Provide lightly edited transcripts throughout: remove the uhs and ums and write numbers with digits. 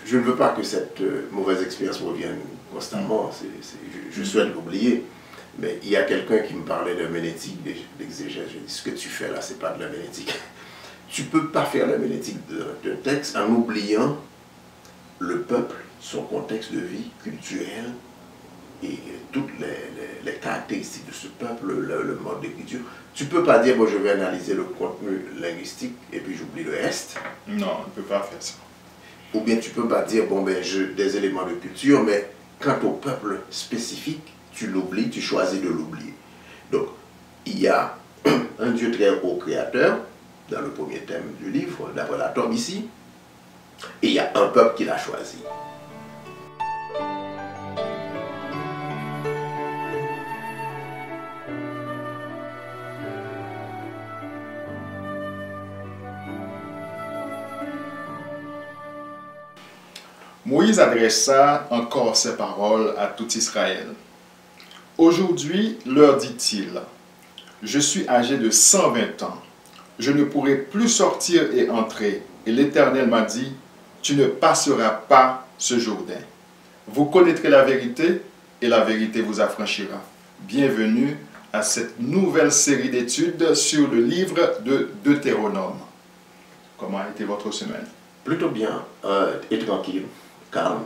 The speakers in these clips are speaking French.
je ne veux pas que cette mauvaise expérience revienne constamment, je souhaite l'oublier. Mais il y a quelqu'un qui me parlait de l'herméneutique, d'exégèse. Je dis, ce que tu fais là, c'est pas de l'herméneutique. Tu ne peux pas faire l'herméneutique d'un texte en oubliant le peuple, son contexte de vie culturel et toutes les caractéristiques de ce peuple, le mode d'écriture. Tu ne peux pas dire, bon, je vais analyser le contenu linguistique et puis j'oublie le reste. Non, on ne peut pas faire ça. Ou bien tu ne peux pas dire, bon, ben, des éléments de culture, mais quant au peuple spécifique, tu l'oublies, tu choisis de l'oublier. Donc, il y a un Dieu très haut créateur, dans le premier thème du livre, d'après la tombe ici, et il y a un peuple qui l'a choisi. Moïse adressa encore ces paroles à tout Israël. Aujourd'hui, leur dit-il, je suis âgé de 120 ans. Je ne pourrai plus sortir et entrer. Et l'Éternel m'a dit, tu ne passeras pas ce Jourdain. Vous connaîtrez la vérité et la vérité vous affranchira. Bienvenue à cette nouvelle série d'études sur le livre de Deutéronome. Comment a été votre semaine? Plutôt bien et tranquille, calme.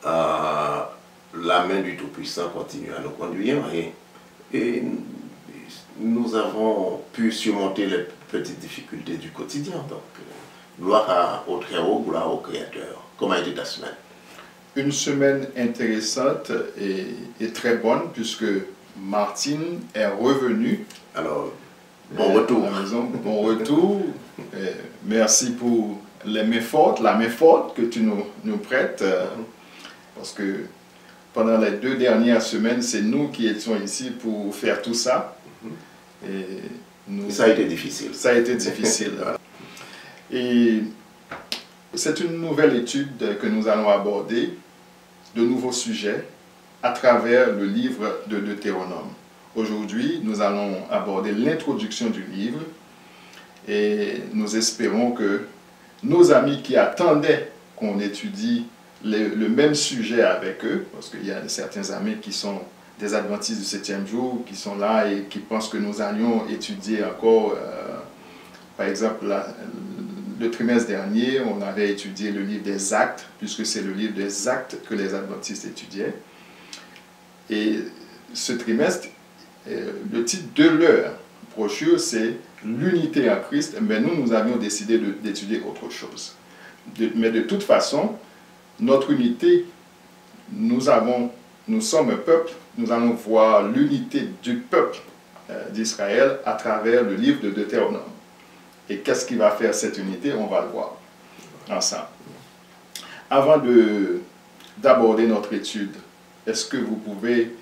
La main du Tout-Puissant continue à nous conduire et nous avons pu surmonter les petites difficultés du quotidien. Donc, gloire au Très-Haut, gloire au Créateur. Comment a été ta semaine? Une semaine intéressante et très bonne puisque Martine est revenue. Alors, bon retour. À la maison, bon retour. Merci pour la main forte que tu nous prêtes. Parce que pendant les 2 dernières semaines, c'est nous qui étions ici pour faire tout ça. Et ça a été difficile. Ça a été difficile. Et c'est une nouvelle étude que nous allons aborder, de nouveaux sujets, à travers le livre de Deutéronome. Aujourd'hui, nous allons aborder l'introduction du livre et nous espérons que nos amis qui attendaient qu'on étudie le même sujet avec eux, parce qu'il y a certains amis qui sont des adventistes du 7e jour, qui sont là et qui pensent que nous allions étudier encore, par exemple, le trimestre dernier, on avait étudié le livre des Actes, puisque c'est le livre des Actes que les adventistes étudiaient. Et ce trimestre, le titre de leur brochure, c'est l'unité en Christ, mais nous avions décidé d'étudier autre chose. Mais de toute façon, notre unité, nous sommes un peuple, nous allons voir l'unité du peuple d'Israël à travers le livre de Deutéronome. Et qu'est-ce qui va faire cette unité? On va le voir ensemble. Avant d'aborder notre étude, est-ce que vous pouvez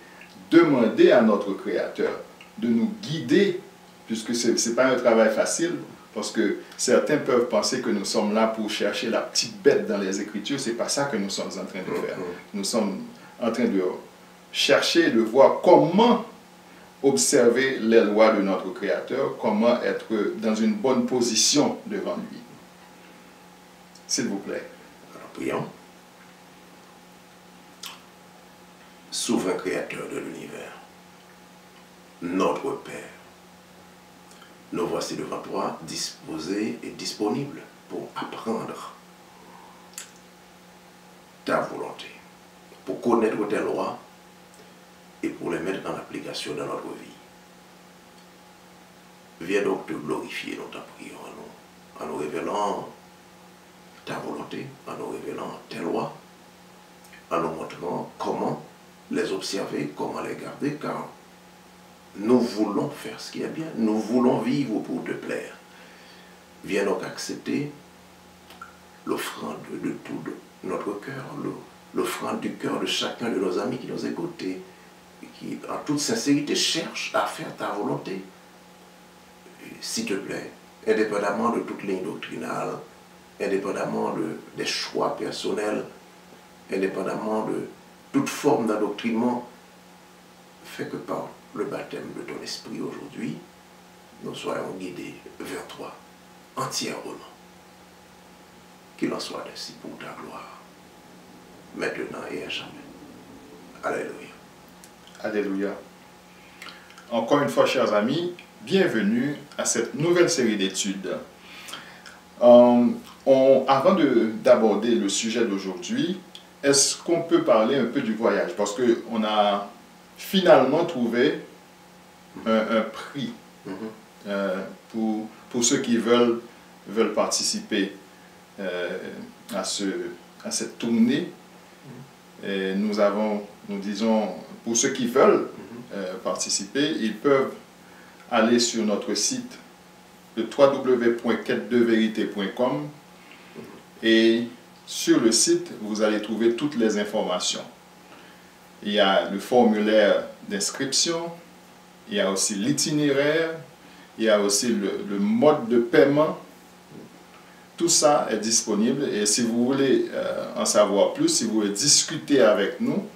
demander à notre Créateur de nous guider, puisque ce n'est pas un travail facile, parce que certains peuvent penser que nous sommes là pour chercher la petite bête dans les Écritures. Ce n'est pas ça que nous sommes en train de faire. Nous sommes en train de chercher, de voir comment observer les lois de notre Créateur, comment être dans une bonne position devant lui. S'il vous plaît. Alors, prions. Souverain Créateur de l'univers, notre Père, nous voici devant toi, disposés et disponibles pour apprendre ta volonté, pour connaître tes lois et pour les mettre en application dans notre vie. Viens donc te glorifier, nous t'en prions, en nous révélant ta volonté, en nous révélant tes lois, en nous montrant comment les observer, comment les garder, car nous voulons faire ce qui est bien, nous voulons vivre pour te plaire. Viens donc accepter l'offrande de tout notre cœur, l'offrande du cœur de chacun de nos amis qui nous écoutent et qui, en toute sincérité, cherchent à faire ta volonté. S'il te plaît, indépendamment de toute ligne doctrinale, indépendamment des choix personnels, indépendamment de toute forme d'endoctrinement, fais que par le baptême de ton esprit aujourd'hui, nous soyons guidés vers toi entièrement. qu'il en soit ainsi pour ta gloire, maintenant et à jamais. Alléluia. Alléluia. Encore une fois, chers amis, bienvenue à cette nouvelle série d'études. Avant d'aborder le sujet d'aujourd'hui, est-ce qu'on peut parler un peu du voyage? Parce qu'on a finalement trouvé un prix pour ceux qui veulent participer à cette tournée. Et nous disons, pour ceux qui veulent participer, ils peuvent aller sur notre site, le www.quête2vérité.com, et sur le site, vous allez trouver toutes les informations. Il y a le formulaire d'inscription, il y a aussi l'itinéraire, il y a aussi le mode de paiement. Tout ça est disponible, et si vous voulez en savoir plus, si vous voulez discuter avec nous,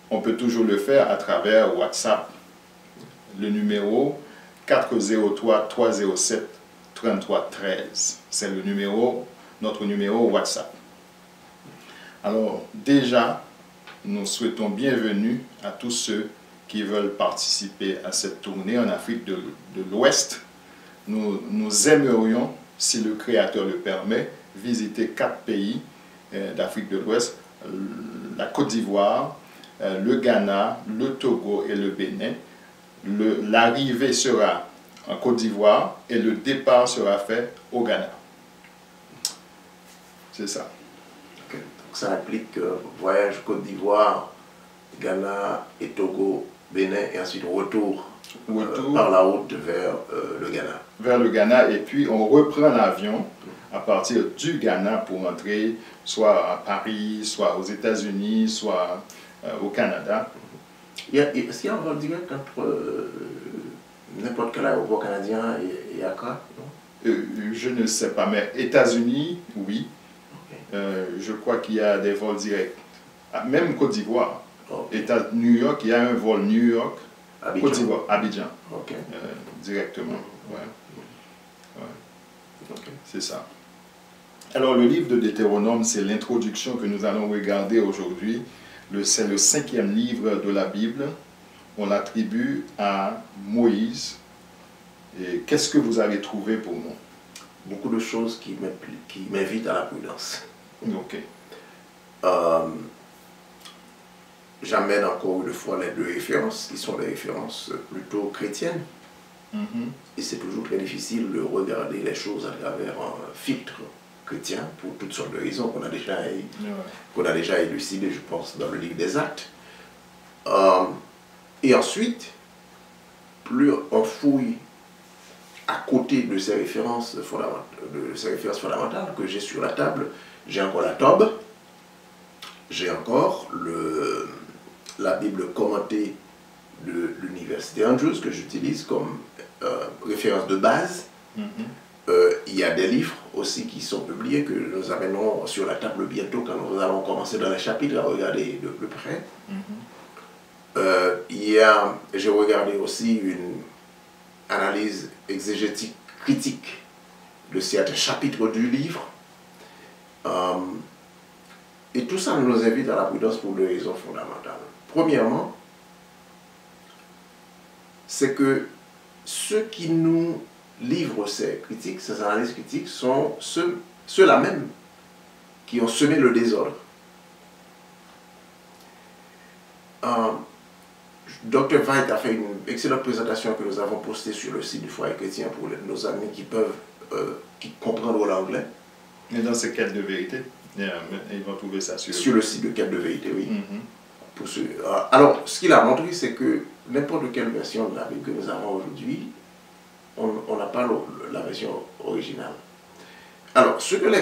on peut toujours le faire à travers WhatsApp. Le numéro 403-307-3313. C'est notre numéro WhatsApp. Alors déjà, nous souhaitons bienvenue à tous ceux qui veulent participer à cette tournée en Afrique de l'Ouest. Nous aimerions, si le Créateur le permet, visiter 4 pays d'Afrique de l'Ouest: la Côte d'Ivoire, le Ghana, le Togo et le Bénin. L'arrivée sera en Côte d'Ivoire et le départ sera fait au Ghana. C'est ça. Okay. Donc ça implique voyage Côte d'Ivoire, Ghana et Togo, Bénin, et ensuite retour par la route vers le Ghana. Vers le Ghana, et puis on reprend l'avion à partir du Ghana pour entrer soit à Paris, soit aux États-Unis, soit au Canada. Est-ce qu'il y a un vol direct entre n'importe quel aéroport canadien et Accra? Je ne sais pas, mais États-Unis, oui. Okay. Je crois qu'il y a des vols directs. Même Côte d'Ivoire. Okay. New York, il y a un vol New York, Abidjan. Côte d'Ivoire, Abidjan. Okay. Directement. Ouais. Okay. C'est ça. Alors, le livre de Deutéronome, c'est l'introduction que nous allons regarder aujourd'hui. C'est le 5e livre de la Bible. On l'attribue à Moïse. Et qu'est-ce que vous avez trouvé pour nous? Beaucoup de choses qui m'invitent à la prudence. Ok. J'amène encore une fois les 2 références, qui sont des références plutôt chrétiennes. Et c'est toujours très difficile de regarder les choses à travers un filtre chrétien pour toutes sortes de raisons qu'on a déjà élucidées, je pense, dans le livre des Actes. Et ensuite, plus on fouille à côté de ces références fondamentales que j'ai sur la table, j'ai encore la Tobe, j'ai encore la Bible commentée de l'Université Andrews que j'utilise comme référence de base. Il y a des livres aussi qui sont publiés que nous amènerons sur la table bientôt quand nous allons commencer dans les chapitres à regarder de plus près. J'ai regardé aussi une analyse exégétique critique de certains chapitres du livre. Et tout ça nous invite à la prudence pour 2 raisons fondamentales. Premièrement, c'est que ceux qui nous livrent ces critiques, ces analyses critiques, sont ceux-là même qui ont semé le désordre. Dr. White a fait une excellente présentation que nous avons postée sur le site du Foyer Chrétien pour nos amis qui comprennent l'anglais. Et dans ces quêtes de vérité, ils vont trouver ça sur le site de Quête de vérité, oui. Pour alors, ce qu'il a montré, c'est que n'importe quelle version de la Bible que nous avons aujourd'hui, on n'a pas la version originale. Alors, ce que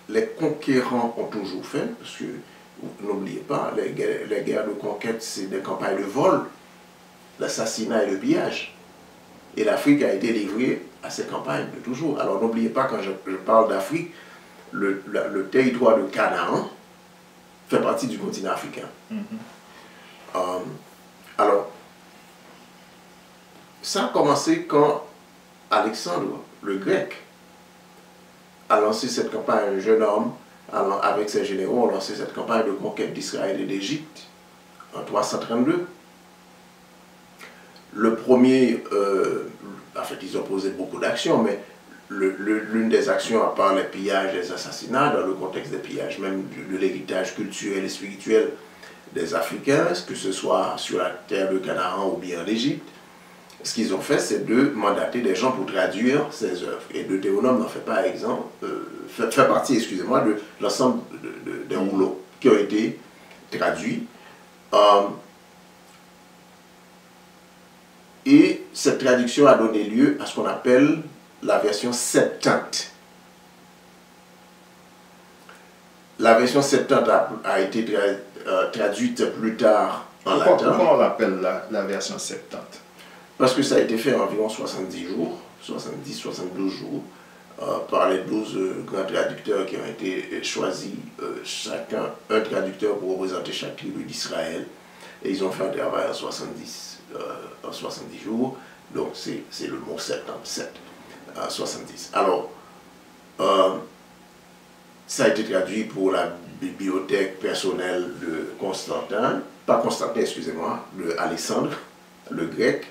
les conquérants ont toujours fait, parce que n'oubliez pas, les guerres de conquête, c'est des campagnes de vol, l'assassinat et le pillage. Et l'Afrique a été livrée à ces campagnes de toujours. Alors n'oubliez pas, quand je parle d'Afrique, le territoire de Canaan fait partie du continent africain. Alors, ça a commencé quand Alexandre, le grec, a lancé cette campagne, un jeune homme, avec ses généraux, ont lancé cette campagne de conquête d'Israël et d'Égypte en 332. Le premier, en fait, ils ont posé beaucoup d'actions, mais l'une des actions, à part les pillages, les assassinats, dans le contexte des pillages, même de l'héritage culturel et spirituel des Africains, que ce soit sur la terre de Canaan ou bien en Égypte, ce qu'ils ont fait, c'est de mandater des gens pour traduire ces œuvres. Et Deutéronome n'en fait pas exemple, fait partie, excusez-moi, de l'ensemble des rouleaux qui ont été traduits. Et cette traduction a donné lieu à ce qu'on appelle la version Septante. La version Septante a été traduite plus tard en latin. Pourquoi on l'appelle la version Septante? Parce que ça a été fait en environ 70 jours, 70-72 jours, par les 12 grands traducteurs qui ont été choisis, chacun un traducteur pour représenter chaque tribu d'Israël. Et ils ont fait un travail en 70 jours, donc c'est le mot 77, 70. Alors, ça a été traduit pour la bibliothèque personnelle de Constantin, pas Constantin, excusez-moi, de Alexandre, le grec.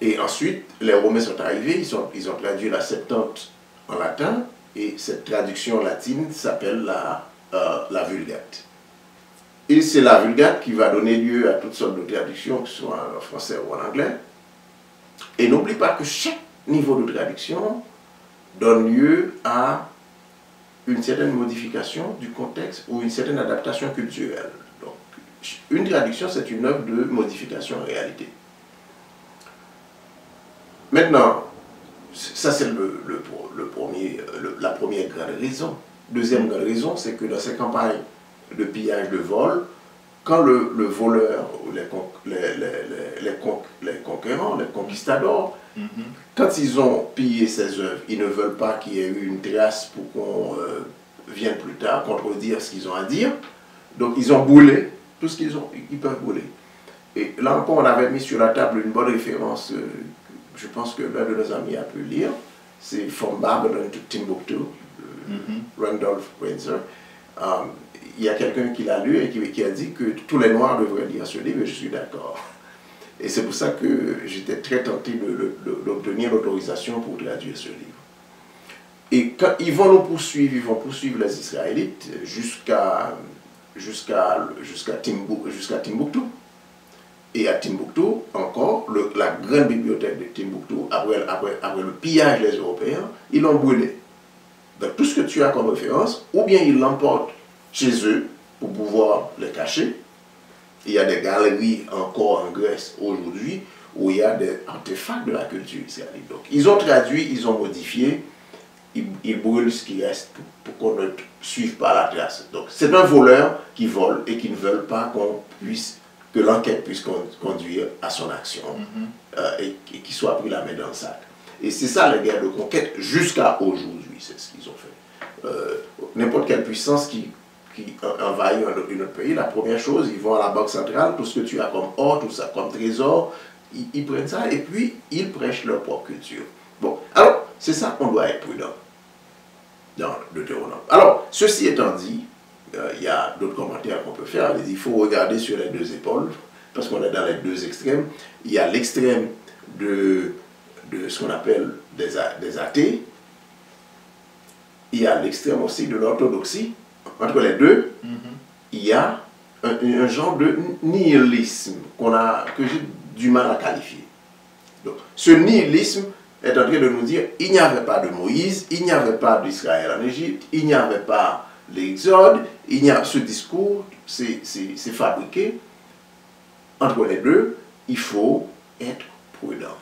Et ensuite, les Romains sont arrivés, ils ont traduit la Septante en latin, et cette traduction latine s'appelle la Vulgate. Et c'est la Vulgate qui va donner lieu à toutes sortes de traductions, que ce soit en français ou en anglais. Et n'oublie pas que chaque niveau de traduction donne lieu à une certaine modification du contexte ou une certaine adaptation culturelle. Donc, une traduction, c'est une œuvre de modification en réalité. Maintenant, ça c'est la première grande raison. Deuxième grande raison, c'est que dans ces campagnes de pillage, de vol, quand le voleur, ou les conquérants, les conquistadors, quand ils ont pillé ces œuvres, ils ne veulent pas qu'il y ait eu une trace pour qu'on vienne plus tard contredire ce qu'ils ont à dire. Donc ils ont brûlé tout ce ils peuvent brûler. Et là encore, on avait mis sur la table une bonne référence, je pense que l'un de nos amis a pu lire, c'est From Babylon to Timbuktu, Randolph Windsor. Il y a quelqu'un qui l'a lu et qui a dit que tous les Noirs devraient lire ce livre, et je suis d'accord. Et c'est pour ça que j'étais très tenté d'obtenir l'autorisation pour traduire ce livre. Et quand ils vont nous poursuivre, ils vont poursuivre les Israélites jusqu'à Timbuktu. Et à Timbuktu, encore, la grande bibliothèque de Timbuktu, après le pillage des Européens, ils l'ont brûlé. Donc tout ce que tu as comme référence, ou bien ils l'emportent chez eux pour pouvoir les cacher. Il y a des galeries encore en Grèce aujourd'hui où il y a des artefacts de la culture israélite. Donc ils ont traduit, ils ont modifié, ils brûlent ce qui reste pour qu'on ne suive pas la trace. Donc c'est un voleur qui vole et qui ne veut pas que l'enquête puisse conduire à son action et qu'il soit pris la main dans le sac. Et c'est ça les guerres de conquête jusqu'à aujourd'hui, c'est ce qu'ils ont fait. N'importe quelle puissance qui envahit un autre pays, la première chose, ils vont à la banque centrale, tout ce que tu as comme or, tout ça comme trésor, ils prennent ça et puis ils prêchent leur propre culture. Bon, alors, c'est ça qu'on doit être prudent dans le Deutéronome. Alors, ceci étant dit, il y a d'autres commentaires qu'on peut faire. Il faut regarder sur les deux épaules, parce qu'on est dans les deux extrêmes. Il y a l'extrême de ce qu'on appelle des athées. Il y a l'extrême aussi de l'orthodoxie. Entre les deux, il y a un genre de nihilisme que j'ai du mal à qualifier. Donc, ce nihilisme est en train de nous dire il n'y avait pas de Moïse, il n'y avait pas d'Israël en Égypte, il n'y avait pas l'Exode, ce discours, c'est fabriqué. Entre les deux, il faut être prudent.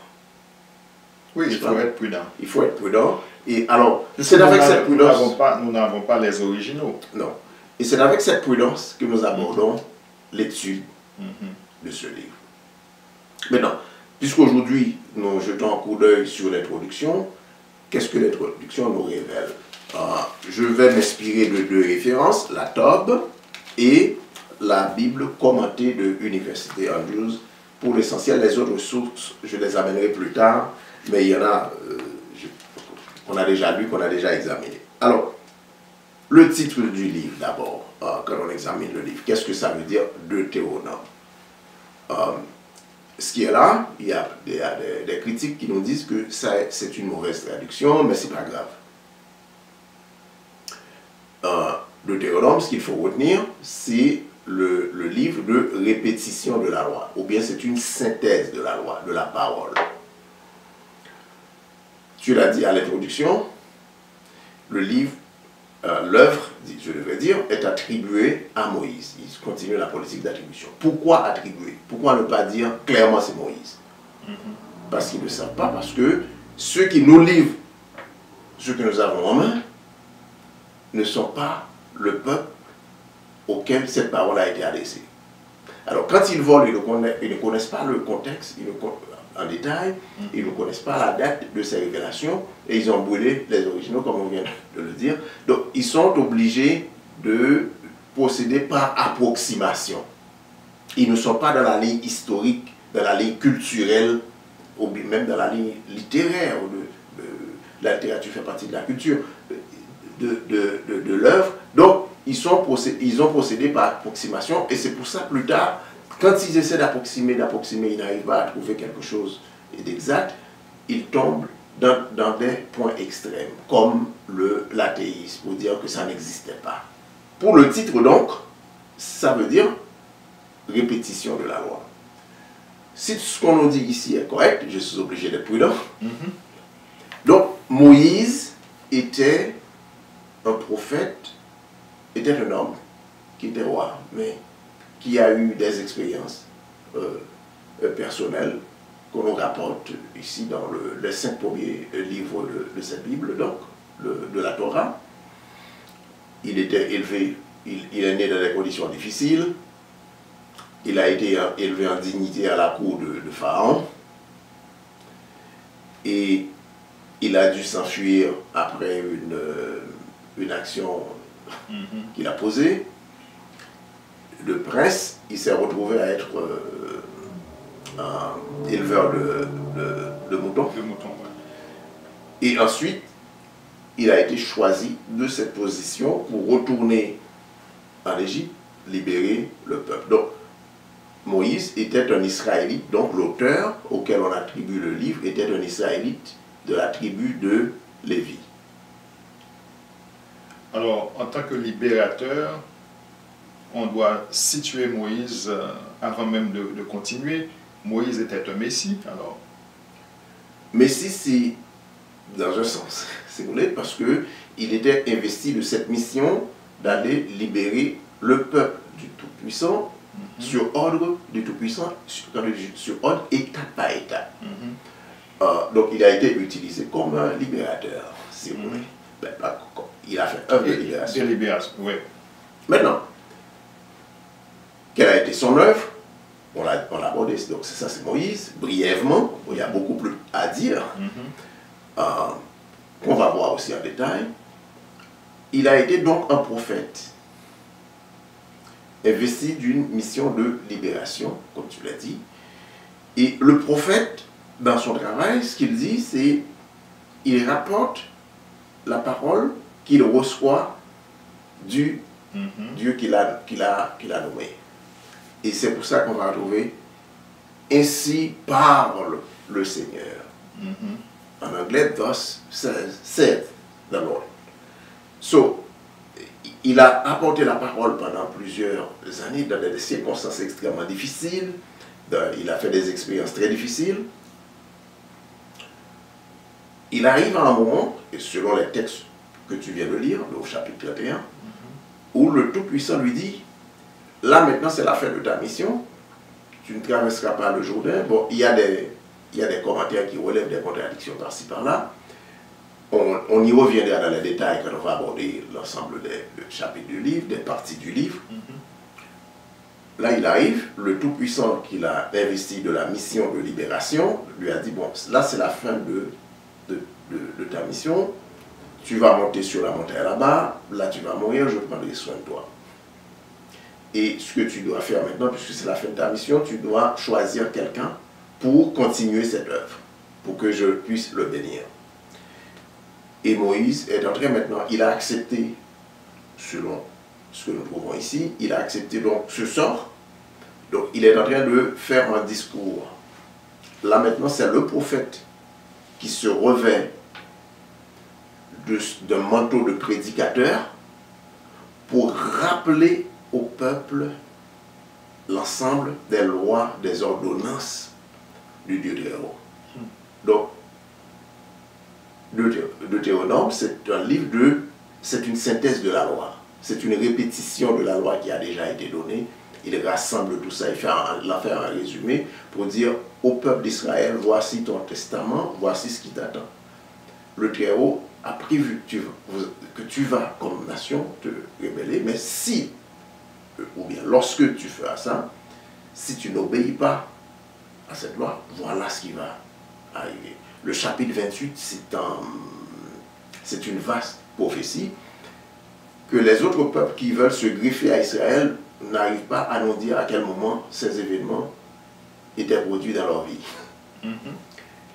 Oui, il faut être prudent. Il faut être prudent. Et alors, c'est avec cette prudence... Nous n'avons pas les originaux. Non. Et c'est avec cette prudence que nous abordons l'étude de ce livre. Maintenant, puisqu'aujourd'hui, nous jetons un coup d'œil sur l'introduction, qu'est-ce que l'introduction nous révèle? Je vais m'inspirer de deux références, la Tob et la Bible commentée de University Andrews. Pour l'essentiel, les autres sources, je les amènerai plus tard, mais il y en a qu'on a déjà lu, qu'on a déjà examiné. Alors, le titre du livre d'abord, quand on examine le livre, qu'est-ce que ça veut dire Deutéronome? Ce qui est là, il y a des critiques qui nous disent que c'est une mauvaise traduction, mais c'est pas grave. Deutéronome, ce qu'il faut retenir, c'est le livre de répétition de la loi, ou bien c'est une synthèse de la loi, de la parole. Tu l'as dit à l'introduction, le livre, l'œuvre, je devrais dire, est attribuée à Moïse. Il continue la politique d'attribution. Pourquoi attribuer? Pourquoi ne pas dire clairement c'est Moïse? Parce qu'ils ne savent pas, parce que ceux qui nous livrent ce que nous avons en main ne sont pas le peuple auquel cette parole a été adressée. Alors, quand ils volent, ils ne connaissent pas le contexte en détail, ils ne connaissent pas la date de ces révélations, et ils ont brûlé les originaux, comme on vient de le dire. Donc, ils sont obligés de procéder par approximation. Ils ne sont pas dans la ligne historique, dans la ligne culturelle, ou même dans la ligne littéraire. La littérature fait partie de la culture, de l'œuvre. Donc, ils ont procédé par approximation, et c'est pour ça, plus tard, quand ils essaient d'approximer, ils n'arrivent pas à trouver quelque chose d'exact, ils tombent dans des points extrêmes, comme l'athéisme, pour dire que ça n'existait pas. Pour le titre, donc, ça veut dire répétition de la loi. Si ce qu'on nous dit ici est correct, je suis obligé d'être prudent. Donc, Moïse était un prophète, était un homme qui était roi, mais qui a eu des expériences personnelles qu'on nous rapporte ici dans les 5 premiers livres de cette Bible, donc, de la Torah. Il était élevé, il est né dans des conditions difficiles, il a été élevé en dignité à la cour de Pharaon, et il a dû s'enfuir après une action qu'il a posée. De prince, il s'est retrouvé à être un éleveur de moutons. Et ensuite, il a été choisi de cette position pour retourner en Égypte, libérer le peuple. Donc, Moïse était un Israélite, donc l'auteur auquel on attribue le livre était un Israélite de la tribu de Lévi. Alors, en tant que libérateur, on doit situer Moïse avant même de continuer. Moïse était un Messie, alors. Messie, c'est dans un sens, si vous voulez, parce qu'il était investi de cette mission d'aller libérer le peuple du Tout-Puissant sur ordre du Tout-Puissant, sur ordre étape par étape. Donc il a été utilisé comme un libérateur, si vous voulez. Ben, il a fait œuvre de libération. De libération, oui. Maintenant, quelle a été son œuvre? On l'a abordé, donc ça c'est Moïse, brièvement, il y a beaucoup plus à dire, qu'on va voir aussi en détail. Il a été donc un prophète, investi d'une mission de libération, comme tu l'as dit. Et le prophète, dans son travail, ce qu'il dit, c'est il rapporte la parole qu'il reçoit du Dieu qu'il a nommé. Et c'est pour ça qu'on va trouver « Ainsi parle le Seigneur ». En anglais, « Thus saith the Lord ». So, il a apporté la parole pendant plusieurs années dans des circonstances extrêmement difficiles. Il a fait des expériences très difficiles. Il arrive à un moment, et selon les textes que tu viens de lire, au chapitre 31, où le Tout-Puissant lui dit, là maintenant c'est la fin de ta mission, tu ne traverseras pas le Jourdain. Bon, il y a des commentaires qui relèvent des contradictions par-ci par-là. On y reviendra dans les détails quand on va aborder l'ensemble des chapitres du livre, des parties du livre. Là, il arrive, le Tout-Puissant qu'il a investi de la mission de libération, lui a dit, bon, là c'est la fin de ta mission, tu vas monter sur la montagne là-bas, là tu vas mourir, je prendrai soin de toi. Et ce que tu dois faire maintenant, puisque c'est la fin de ta mission, tu dois choisir quelqu'un pour continuer cette œuvre, pour que je puisse le bénir. Et Moïse est en train maintenant, il a accepté, selon ce que nous trouvons ici, il a accepté donc ce sort. Donc il est en train de faire un discours. Là maintenant, c'est le prophète qui se revêt d'un manteau de prédicateur pour rappeler au peuple l'ensemble des lois, des ordonnances du Dieu très haut. Donc, Deutéronome, c'est un livre c'est une synthèse de la loi. C'est une répétition de la loi qui a déjà été donnée. Il rassemble tout ça, il fait un résumé pour dire au peuple d'Israël, voici ton testament, voici ce qui t'attend. Le Très-Haut a prévu que tu vas comme nation te rebeller, mais si, ou bien lorsque tu feras ça, si tu n'obéis pas à cette loi, voilà ce qui va arriver. Le chapitre 28, c'est une vaste prophétie que les autres peuples qui veulent se greffer à Israël n'arrivent pas à nous dire à quel moment ces événements étaient produits dans leur vie.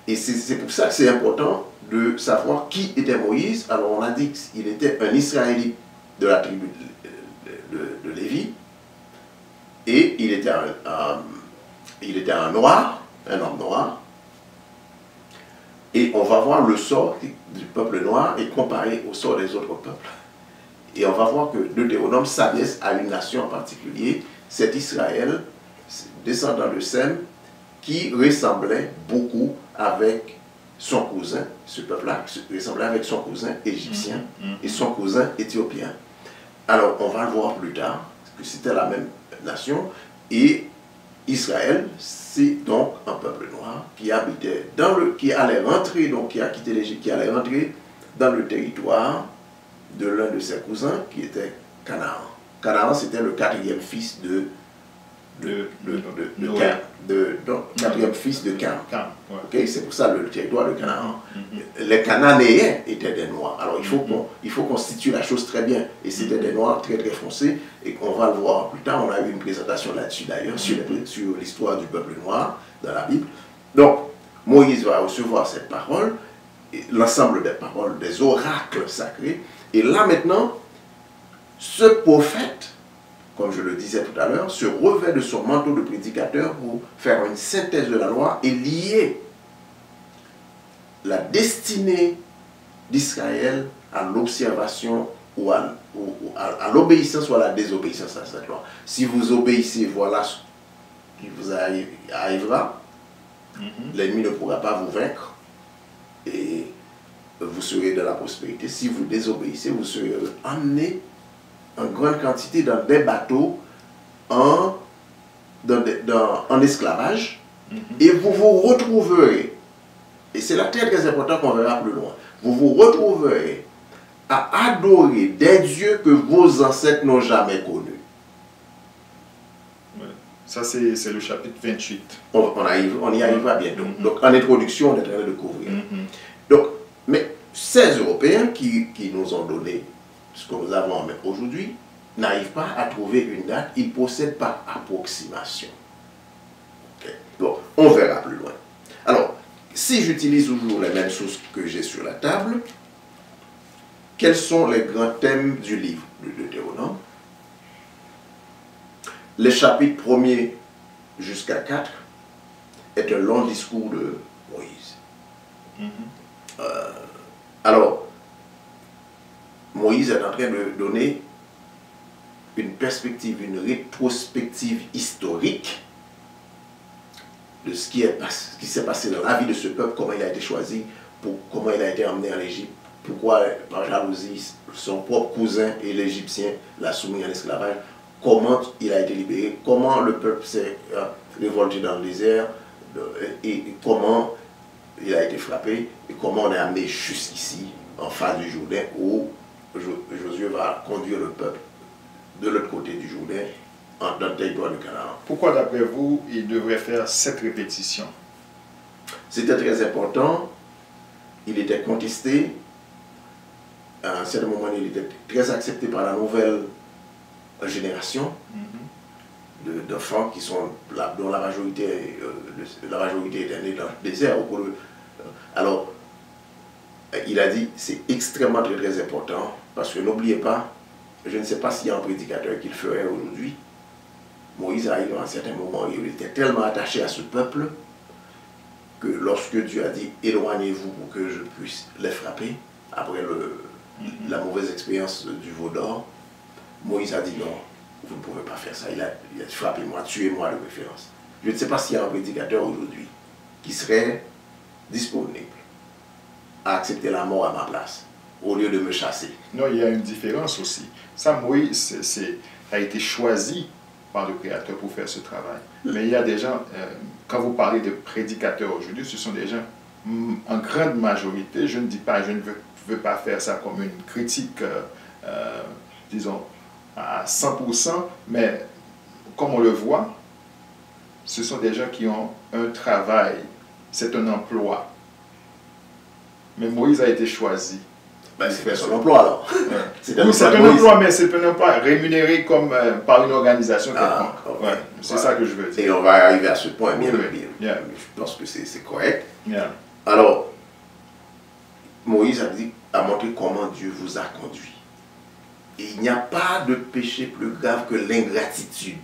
Et c'est pour ça que c'est important de savoir qui était Moïse. Alors on a dit qu'il était un Israélite de la tribu de Lévi, et il était un noir, un homme noir. Et on va voir le sort du peuple noir et comparer au sort des autres peuples. Et on va voir que Deutéronome s'adresse à une nation en particulier, c'est Israël, descendant de Sem, qui ressemblait beaucoup avec son cousin, ce peuple-là, ressemblait avec son cousin égyptien et son cousin éthiopien. Alors, on va le voir plus tard, que c'était la même nation, et Israël, c'est donc un peuple noir qui habitait qui allait rentrer, donc qui a quitté l'Égypte, qui allait rentrer dans le territoire de l'un de ses cousins, qui était Canaan. Canaan, c'était le quatrième fils de quatrième fils de Cam. Ouais. Okay? C'est pour ça le territoire de Canaan. Les Cananéens étaient des Noirs. Alors il faut qu'on situe la chose très bien. Et c'était des Noirs très très foncés. Et on va le voir plus tard. On a eu une présentation là-dessus d'ailleurs, sur l'histoire du peuple noir dans la Bible. Donc Moïse va recevoir cette parole, l'ensemble des paroles, des oracles sacrés. Et là maintenant, ce prophète, comme je le disais tout à l'heure, se revêt de son manteau de prédicateur pour faire une synthèse de la loi et lier la destinée d'Israël à l'observation ou à l'obéissance ou à la désobéissance à cette loi. Si vous obéissez, voilà ce qui vous arrivera. L'ennemi ne pourra pas vous vaincre et vous serez dans la prospérité. Si vous désobéissez, vous serez emmené en grande quantité dans des bateaux en esclavage, et vous vous retrouverez, et c'est là très très important qu'on verra plus loin, vous vous retrouverez à adorer des dieux que vos ancêtres n'ont jamais connus. Ouais. Ça c'est le chapitre 28. On y arrivera bientôt. Donc en introduction, on est en train de découvrir. Donc, mais ces Européens qui nous ont donné ce que nous avons en main aujourd'hui, n'arrivent pas à trouver une date, ils procèdent par approximation. Okay. Bon, on verra plus loin. Alors, si j'utilise toujours les mêmes sources que j'ai sur la table, quels sont les grands thèmes du livre de Deutéronome? Les chapitres 1er jusqu'à 4 est un long discours de Moïse. Alors, Moïse est en train de donner une perspective, une rétrospective historique de ce qui s'est passé dans la vie de ce peuple, comment il a été choisi, comment il a été emmené en Égypte, pourquoi, par jalousie, son propre cousin et l'Égyptien l'a soumis en esclavage, comment il a été libéré, comment le peuple s'est révolté dans le désert, et comment il a été frappé, et comment on est amené jusqu'ici, en face du Jourdain, où Josué va conduire le peuple de l'autre côté du Jourdain, dans le territoire de Canaan. Pourquoi, d'après vous, il devrait faire cette répétition? C'était très important. Il était contesté. À un certain moment, il était très accepté par la nouvelle génération d'enfants qui sont dont la majorité était née dans le désert. Alors, il a dit, c'est extrêmement très important, parce que n'oubliez pas, je ne sais pas s'il y a un prédicateur qui le ferait aujourd'hui. Moïse arrive à un certain moment, il était tellement attaché à ce peuple, que lorsque Dieu a dit, éloignez-vous pour que je puisse les frapper, après la mauvaise expérience du veau d'or, Moïse a dit non, vous ne pouvez pas faire ça. Il a dit frappez-moi, tuez-moi de préférence. Je ne sais pas s'il y a un prédicateur aujourd'hui qui serait disponible à accepter la mort à ma place, au lieu de me chasser. Non, il y a une différence aussi. Ça, Moïse a été choisi par le Créateur pour faire ce travail. Mais il y a des gens, quand vous parlez de prédicateurs aujourd'hui, ce sont des gens, en grande majorité, je ne dis pas, je ne veux pas faire ça comme une critique, disons, à 100%, mais comme on le voit, ce sont des gens qui ont un travail, c'est un emploi. Mais Moïse a été choisi. Ben, c'est son emploi alors. Ouais. C'est un emploi, mais c'est un emploi rémunéré comme par une organisation quelconque. Ouais. C'est ça que je veux dire. Et on va arriver à ce point, bien, Oui. Yeah. Je pense que c'est correct. Yeah. Alors, Moïse a montré comment Dieu vous a conduit. Et il n'y a pas de péché plus grave que l'ingratitude.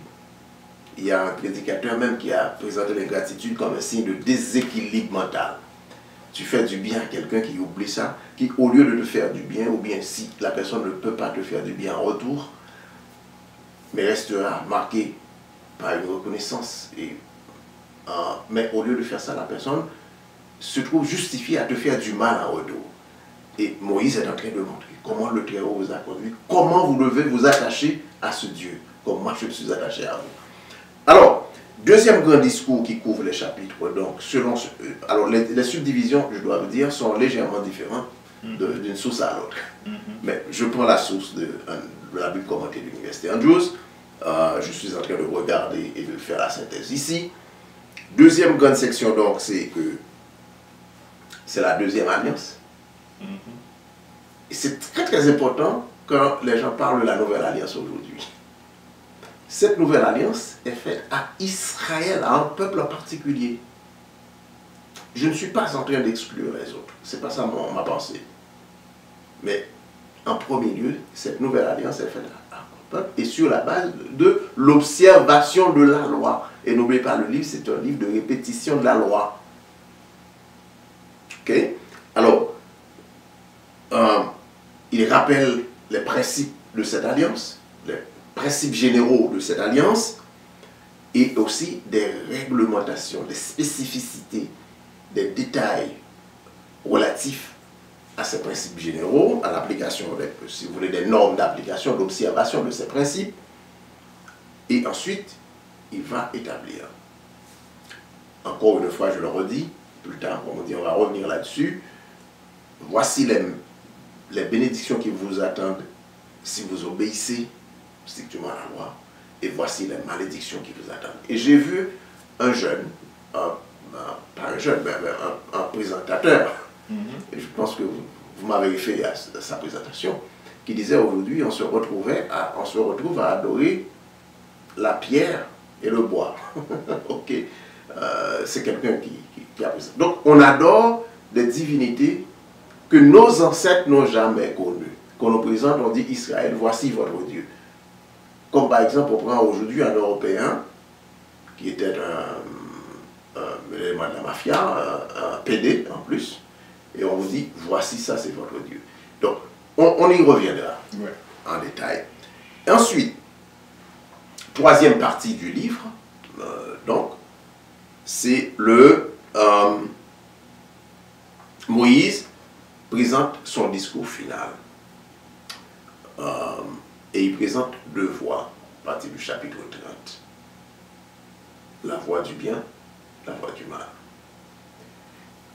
Il y a un prédicateur même qui a présenté l'ingratitude comme un signe de déséquilibre mental. Tu fais du bien à quelqu'un qui oublie ça, qui au lieu de te faire du bien, ou bien si la personne ne peut pas te faire du bien en retour, mais restera marqué par une reconnaissance. Mais au lieu de faire ça, la personne se trouve justifiée à te faire du mal en retour. Et Moïse est en train de montrer comment le Très-Haut vous a conduit, comment vous devez vous attacher à ce Dieu, comme moi je suis attaché à vous. Alors, deuxième grand discours qui couvre les chapitres, donc, alors les subdivisions, je dois vous dire, sont légèrement différentes d'une source à l'autre. Mais je prends la source de la Bible commentée de l'Université Andrews. Je suis en train de regarder et de faire la synthèse ici. Deuxième grande section, donc, c'est la deuxième alliance. Et c'est très très important quand les gens parlent de la nouvelle alliance aujourd'hui. Cette nouvelle alliance est faite à Israël, à un peuple en particulier. Je ne suis pas en train d'exclure les autres. Ce n'est pas ça ma pensée. Mais en premier lieu, cette nouvelle alliance est faite à un peuple et sur la base de l'observation de la loi. Et n'oubliez pas, le livre, c'est un livre de répétition de la loi. Ok? Alors, il rappelle les principes de cette alliance, les principes généraux de cette alliance, et aussi des réglementations, des spécificités, des détails relatifs à ces principes généraux, à l'application, si vous voulez, des normes d'application, d'observation de ces principes. Et ensuite, il va établir, encore une fois, je le redis, plus tard, on va revenir là-dessus, voici les bénédictions qui vous attendent si vous obéissez strictement à la loi, et voici les malédictions qui vous attendent. Et j'ai vu un jeune, pas un jeune, mais un présentateur, et je pense que vous m'avez fait à sa présentation, qui disait aujourd'hui on se retrouve à adorer la pierre et le bois. Ok, c'est quelqu'un qui a présenté. Donc on adore des divinités que nos ancêtres n'ont jamais connues. Quand on nous présente, on dit Israël, voici votre Dieu. Comme par exemple, on prend aujourd'hui un Européen qui était un élément de la mafia, un PD en plus, et on vous dit, voici ça, c'est votre Dieu. Donc, on y reviendra en détail. Et ensuite, troisième partie du livre, donc, c'est Moïse présente son discours final. Et il présente deux voies, à partir du chapitre 30. La voie du bien, la voie du mal.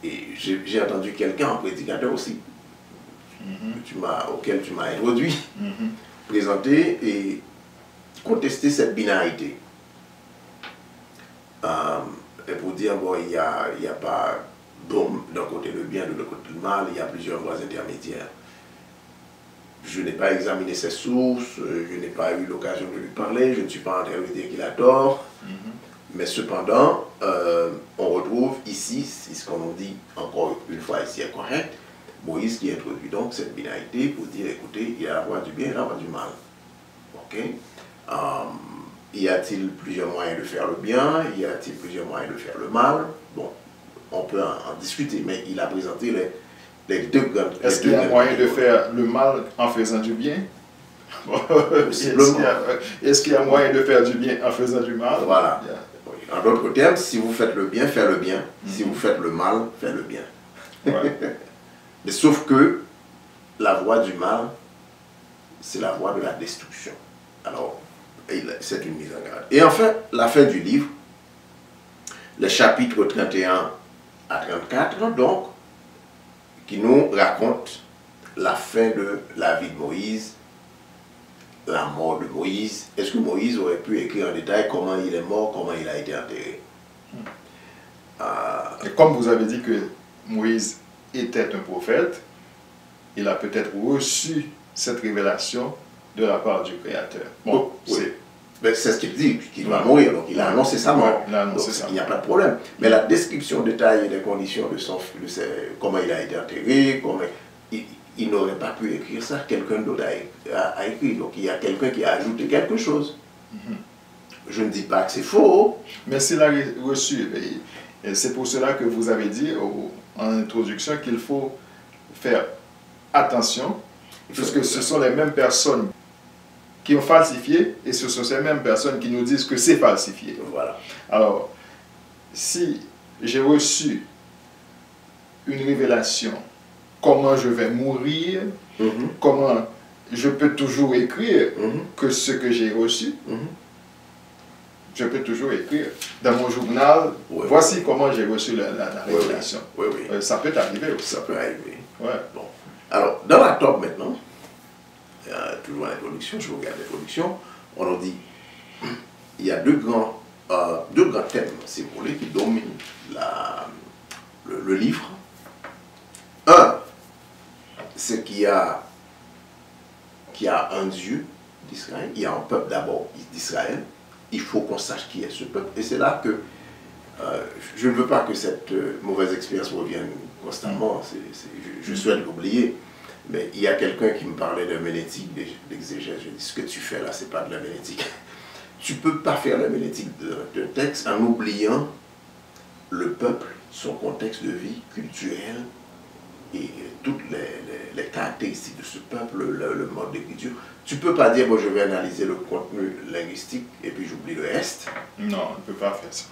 Et j'ai entendu quelqu'un, un prédicateur aussi, auquel tu m'as introduit, présenter et contester cette binarité. Et pour dire, bon, il n'y a pas d'un côté le bien, de l'autre côté le mal, il y a plusieurs voies intermédiaires. Je n'ai pas examiné ses sources, je n'ai pas eu l'occasion de lui parler, je ne suis pas en train de dire qu'il a tort. Mais cependant, on retrouve ici, si ce qu'on nous dit encore une fois ici est correct, Moïse qui introduit donc cette binarité pour dire, écoutez, il y a la voie du bien et la voie du mal. Ok? Y a-t-il plusieurs moyens de faire le bien? Y a-t-il plusieurs moyens de faire le mal? Bon, on peut en discuter, mais il a présenté les deux grandes... Est-ce qu'il y a moyen de faire le mal en faisant du bien? Est-ce qu'il y a moyen de faire du bien en faisant du mal? Voilà. En d'autres termes, si vous faites le bien, faites le bien. Si vous faites le mal, faites le bien. Ouais. Mais sauf que la voie du mal, c'est la voie de la destruction. Alors, c'est une mise en garde. Et enfin, la fin du livre, les chapitres 31 à 34, donc, qui nous racontent la fin de la vie de Moïse, la mort de Moïse. Est-ce que Moïse aurait pu écrire en détail comment il est mort, comment il a été enterré? Et comme vous avez dit que Moïse était un prophète, il a peut-être reçu cette révélation de la part du Créateur. Bon, oui. C'est ce qu'il dit, qu'il va mourir, donc il a annoncé sa mort. Il n'y a pas de problème. Mais la description détaillée des conditions de comment il a été enterré, il n'aurait pas pu écrire ça, quelqu'un d'autre a écrit. Donc il y a quelqu'un qui a ajouté quelque chose. Je ne dis pas que c'est faux. Mais s'il a reçu, c'est pour cela que vous avez dit en introduction qu'il faut faire attention, puisque ce sont les mêmes personnes qui ont falsifié et ce sont ces mêmes personnes qui nous disent que c'est falsifié. Voilà. Alors, si j'ai reçu une révélation, comment je vais mourir, comment je peux toujours écrire que ce que j'ai reçu, je peux toujours écrire dans mon journal, voici comment j'ai reçu la révélation. Ça peut arriver aussi. Ça peut arriver. Ouais. Bon. Alors, dans la top maintenant, toujours l'introduction, je regarde l'introduction, on nous dit, il y a deux grands thèmes, si vous voulez, qui dominent le livre. Un, c'est qu'il y a un Dieu d'Israël, il y a un peuple d'abord d'Israël, il faut qu'on sache qui est ce peuple. Et c'est là que je ne veux pas que cette mauvaise expérience revienne constamment, je souhaite l'oublier. Mais il y a quelqu'un qui me parlait d'herméneutique, d'exégèse. Je dis, ce que tu fais là, c'est pas de l'herméneutique. Tu ne peux pas faire l'herméneutique d'un texte en oubliant le peuple, son contexte de vie culturel et toutes les caractéristiques de ce peuple, le mode d'écriture. Tu ne peux pas dire, bon, je vais analyser le contenu linguistique et puis j'oublie le reste. Non, on ne peut pas faire ça.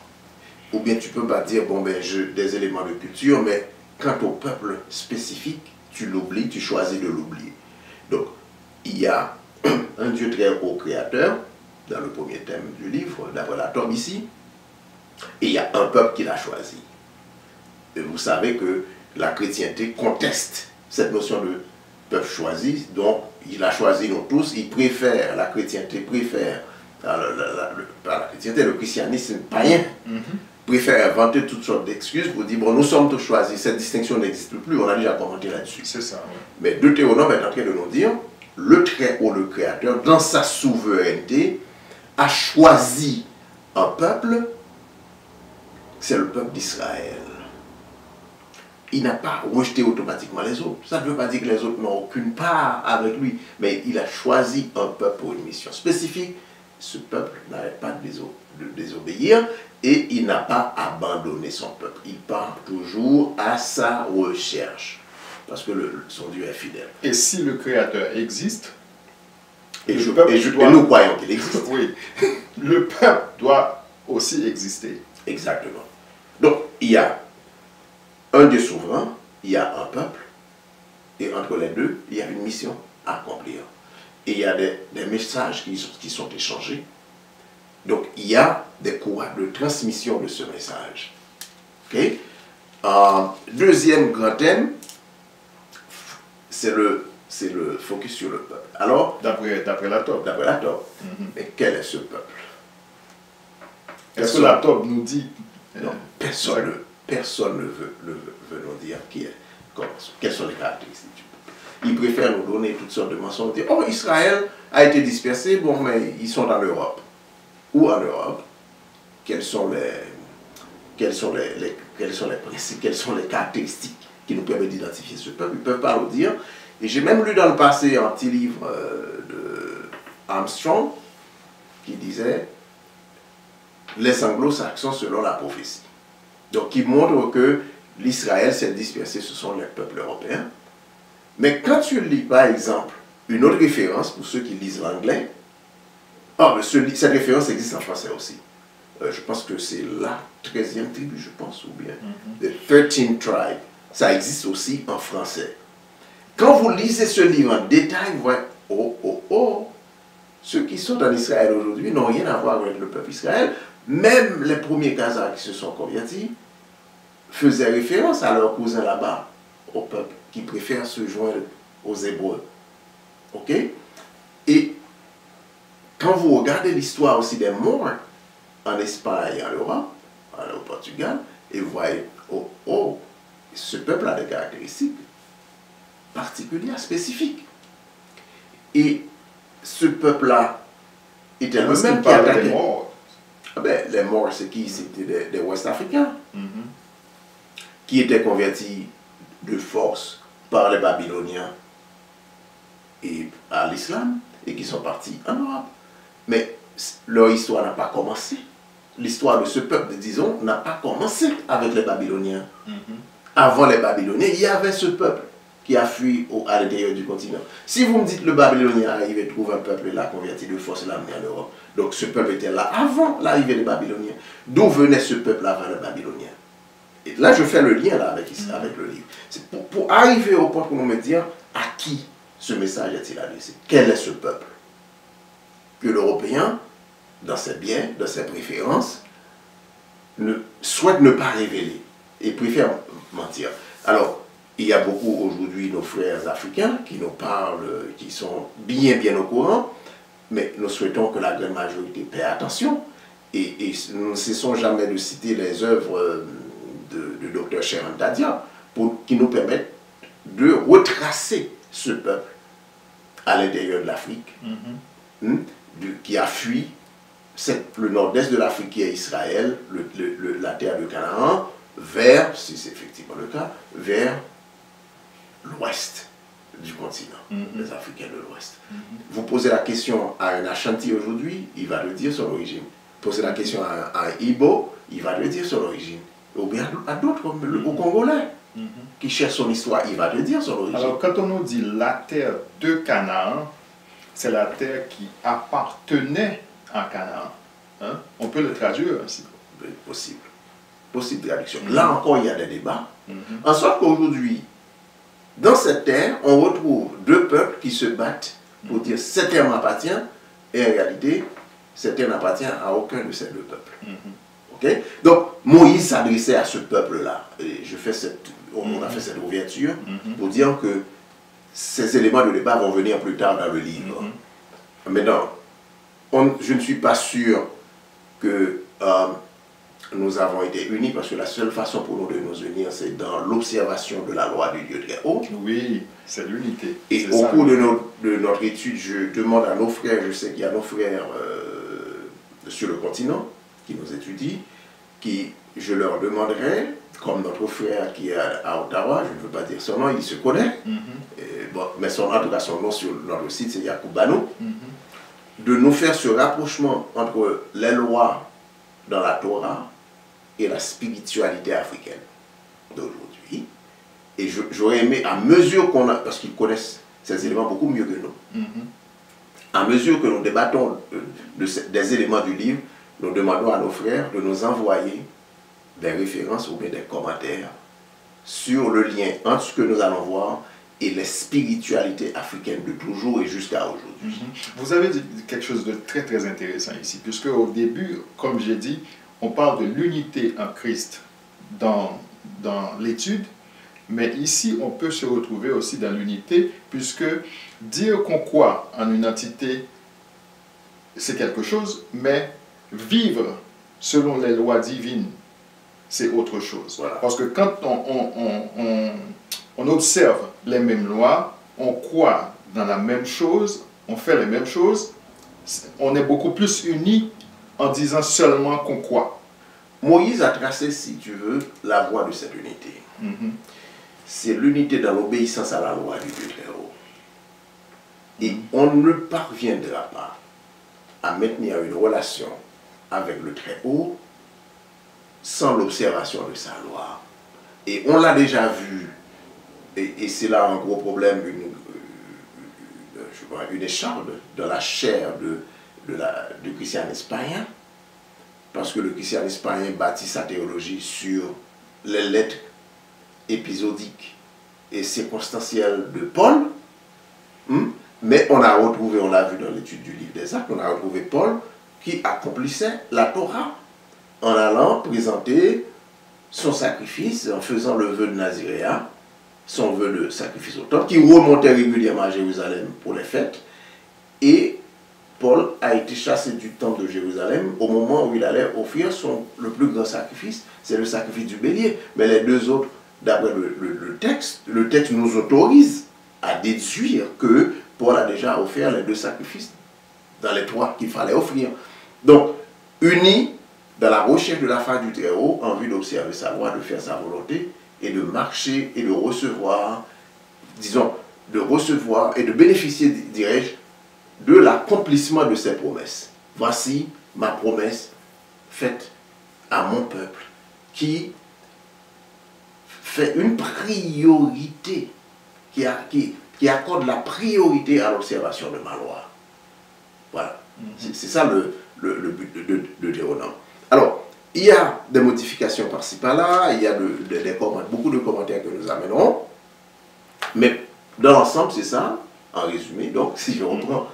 Ou bien tu ne peux pas dire, bon, ben, des éléments de culture, mais quant au peuple spécifique, tu l'oublies, tu choisis de l'oublier. Donc, il y a un Dieu très haut créateur, dans le premier thème du livre, d'après la Torah ici, et il y a un peuple qui l'a choisi. Et vous savez que la chrétienté conteste cette notion de peuple choisi, donc il a choisi nous tous, il préfère, la chrétienté préfère, la chrétienté, le christianisme païen, préfère inventer toutes sortes d'excuses pour dire, bon, nous sommes tous choisis, cette distinction n'existe plus, on a déjà commenté là-dessus. C'est ça, oui. Mais Deutéronome est en train de nous dire, le très haut, le Créateur, dans sa souveraineté, a choisi un peuple, c'est le peuple d'Israël. Il n'a pas rejeté automatiquement les autres. Ça ne veut pas dire que les autres n'ont aucune part avec lui, mais il a choisi un peuple pour une mission spécifique. Ce peuple n'arrête pas de désobéir et il n'a pas abandonné son peuple. Il part toujours à sa recherche parce que son Dieu est fidèle. Et si le Créateur existe, et nous croyons qu'il existe. Oui, le peuple doit aussi exister. Exactement. Donc, il y a un Dieu souverain, il y a un peuple, et entre les deux, il y a une mission à accomplir. Et il y a des messages qui sont échangés. Donc, il y a des courroies de transmission de ce message. Okay? Deuxième grand thème, c'est le focus sur le peuple. Alors, d'après la Torah. D'après la Torah. Mais quel est ce peuple? Est-ce que la Torah nous dit? Non, personne ne veut nous dire quelles sont les caractéristiques du peuple. Ils préfèrent nous donner toutes sortes de mensonges. Dire, oh, Israël a été dispersé, bon, mais ils sont en Europe. Ou en Europe, quelles sont les principes, quelles sont les caractéristiques qui nous permet d'identifier ce peuple. Ils ne peuvent pas le dire. Et j'ai même lu dans le passé un petit livre de Armstrong qui disait les anglo-saxons selon la prophétie. Donc, il montre que l'Israël s'est dispersé, ce sont les peuples européens. Mais quand tu lis, par exemple, une autre référence, pour ceux qui lisent l'anglais, cette référence existe en français aussi. Je pense que c'est la 13e tribu, je pense, ou bien the 13th tribe. Ça existe aussi en français. Quand vous lisez ce livre en détail, vous voyez, ceux qui sont en Israël aujourd'hui n'ont rien à voir avec le peuple Israël. Même les premiers Khazars qui se sont convertis faisaient référence à leurs cousins là-bas, au peuple, qui préfèrent se joindre aux Hébreux. Ok? Et quand vous regardez l'histoire aussi des morts en Espagne et en Europe, au Portugal, et vous voyez, ce peuple a des caractéristiques particulières, spécifiques. Et ce peuple-là était le même qui attaquait. Les morts. Ah ben, les morts, c'est qui? C'était des Ouest-Africains qui étaient convertis de force par les Babyloniens et à l'islam et qui sont partis en Europe. Mais leur histoire n'a pas commencé. L'histoire de ce peuple, disons, n'a pas commencé avec les Babyloniens. Avant les Babyloniens, il y avait ce peuple qui a fui à l'intérieur du continent. Si vous me dites le Babylonien arrive et trouve un peuple et l'a converti de force et l'a amené en Europe, donc ce peuple était là avant l'arrivée des Babyloniens. D'où venait ce peuple avant les Babyloniens? Et là, je fais le lien là, avec le livre. C'est pour arriver au point pour nous me dire à qui ce message est-il adressé? Quel est ce peuple? Que l'Européen, dans ses biens, dans ses préférences, souhaite ne pas révéler et préfère mentir. Alors, il y a beaucoup aujourd'hui nos frères africains qui nous parlent, qui sont bien au courant, mais nous souhaitons que la grande majorité paie attention et nous ne cessons jamais de citer les œuvres de Dr. Sheran Tadia qui nous permettent de retracer ce peuple à l'intérieur de l'Afrique, qui a fui le nord-est de l'Afrique qui est Israël, la terre de Canaan, vers, si c'est effectivement le cas, vers l'ouest du continent, les Africains de l'ouest. Vous posez la question à un Ashanti aujourd'hui, il va le dire son origine. Posez la question à un Igbo, il va le dire son origine. Ou bien à d'autres, comme au Congolais, qui cherche son histoire, il va le dire son origine. Alors, quand on nous dit la terre de Canaan, c'est la terre qui appartenait à Canaan. Hein? On peut le traduire ainsi. Possible. Possible traduction. Là encore, il y a des débats. En sorte qu'aujourd'hui, dans cette terre, on retrouve deux peuples qui se battent pour dire cette terre m'appartient, et en réalité, cette terre n'appartient à aucun de ces deux peuples. Okay? Donc, Moïse s'adressait à ce peuple-là. Et on a fait cette ouverture pour dire que ces éléments de débat vont venir plus tard dans le livre. Maintenant, je ne suis pas sûr que nous avons été unis parce que la seule façon pour nous de nous unir, c'est dans l'observation de la loi du Dieu très haut. Oui, c'est l'unité. Et au cours de notre étude, je demande à nos frères, je sais qu'il y a nos frères sur le continent qui nous étudient, je leur demanderai, comme notre frère qui est à Ottawa, je ne veux pas dire son nom, il se connaît, mais en tout cas son nom sur notre site c'est Yacoub Bano, de nous faire ce rapprochement entre les lois dans la Torah et la spiritualité africaine d'aujourd'hui. Et j'aurais aimé, à mesure qu'on a, parce qu'ils connaissent ces éléments beaucoup mieux que nous, à mesure que nous débattons des éléments du livre, nous demandons à nos frères de nous envoyer des références ou bien des commentaires sur le lien entre ce que nous allons voir et les spiritualités africaines de toujours et jusqu'à aujourd'hui. Vous avez dit quelque chose de très très intéressant ici, puisque au début, comme j'ai dit, on parle de l'unité en Christ dans l'étude, mais ici on peut se retrouver aussi dans l'unité, puisque dire qu'on croit en une entité, c'est quelque chose, mais vivre selon les lois divines, c'est autre chose. Voilà. Parce que quand on observe les mêmes lois, on croit dans la même chose, on fait les mêmes choses, on est beaucoup plus unis en disant seulement qu'on croit. Moïse a tracé, si tu veux, la voie de cette unité. c'est l'unité dans l'obéissance à la loi du Dieu très haut. Et on ne parviendra pas à maintenir une relation avec le très haut sans l'observation de sa loi. Et on l'a déjà vu, et c'est là un gros problème, une écharpe dans la chair du christianisme païen, parce que le christianisme païen bâtit sa théologie sur les lettres épisodiques et circonstancielles de Paul, mais on a retrouvé, on l'a vu dans l'étude du livre des Actes, on a retrouvé Paul qui accomplissait la Torah en allant présenter son sacrifice, en faisant le vœu de Naziréa, son vœu de sacrifice au temple, qui remontait régulièrement à Jérusalem pour les fêtes. Et Paul a été chassé du temple de Jérusalem au moment où il allait offrir le plus grand sacrifice, c'est le sacrifice du bélier. Mais les deux autres, d'après le texte nous autorise à déduire que Paul a déjà offert les deux sacrifices dans les trois qu'il fallait offrir. Donc, unis dans la recherche de la face du Très-Haut, en vue d'observer sa loi, de faire sa volonté, et de marcher et de recevoir, disons, de recevoir et de bénéficier, dirais-je, de l'accomplissement de ses promesses. Voici ma promesse faite à mon peuple, qui fait une priorité, qui accorde la priorité à l'observation de ma loi. Voilà. C'est ça le but de Deutéronome. Alors, il y a des modifications par-ci par-là, il y a beaucoup de commentaires que nous amènerons, mais dans l'ensemble, c'est ça, en résumé. Donc, si je reprends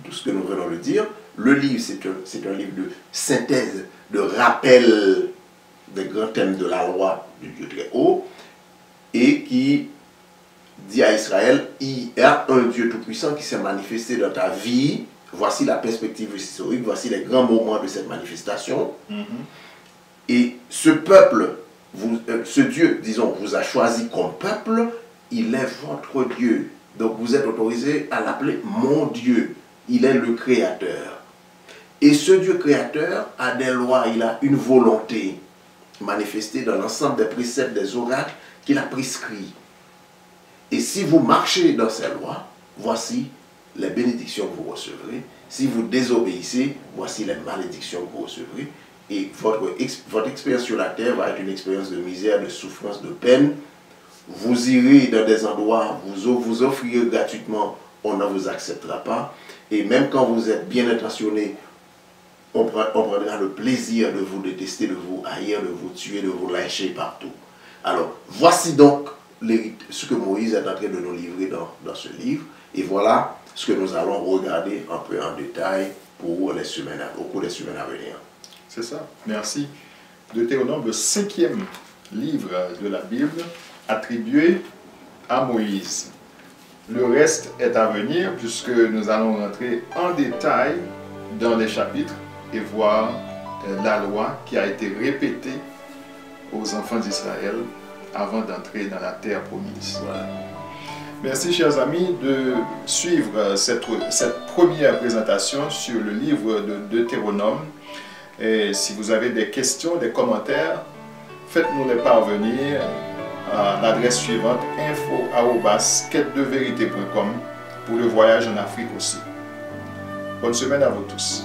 tout ce que nous venons de dire, le livre, c'est un livre de synthèse, de rappel des grands thèmes de la loi du Dieu très haut, et qui dit à Israël, il y a un Dieu tout-puissant qui s'est manifesté dans ta vie. Voici la perspective historique, voici les grands moments de cette manifestation. Et ce peuple, ce Dieu, disons, vous a choisi comme peuple, il est votre Dieu. Donc vous êtes autorisé à l'appeler mon Dieu. Il est le Créateur. Et ce Dieu créateur a des lois, il a une volonté manifestée dans l'ensemble des préceptes, des oracles qu'il a prescrits. Et si vous marchez dans ces lois, voici les bénédictions que vous recevrez. Si vous désobéissez, voici les malédictions que vous recevrez. Et votre expérience sur la terre va être une expérience de misère, de souffrance, de peine. Vous irez dans des endroits, vous offrirez gratuitement, on ne vous acceptera pas. Et même quand vous êtes bien intentionné, on prendra le plaisir de vous détester, de vous haïr, de vous tuer, de vous lâcher partout. Alors, voici donc ce que Moïse est en train de nous livrer dans ce livre. Et voilà ce que nous allons regarder un peu en détail au cours des semaines à venir. C'est ça, merci. Deutéronome, le 5e livre de la Bible, attribué à Moïse. Le reste est à venir puisque nous allons rentrer en détail dans les chapitres et voir la loi qui a été répétée aux enfants d'Israël avant d'entrer dans la terre promise. Voilà. Merci chers amis de suivre cette première présentation sur le livre de Deutéronome. Et si vous avez des questions, des commentaires, faites-nous les parvenir à l'adresse suivante info@quêtedevérité.com pour le voyage en Afrique aussi. Bonne semaine à vous tous.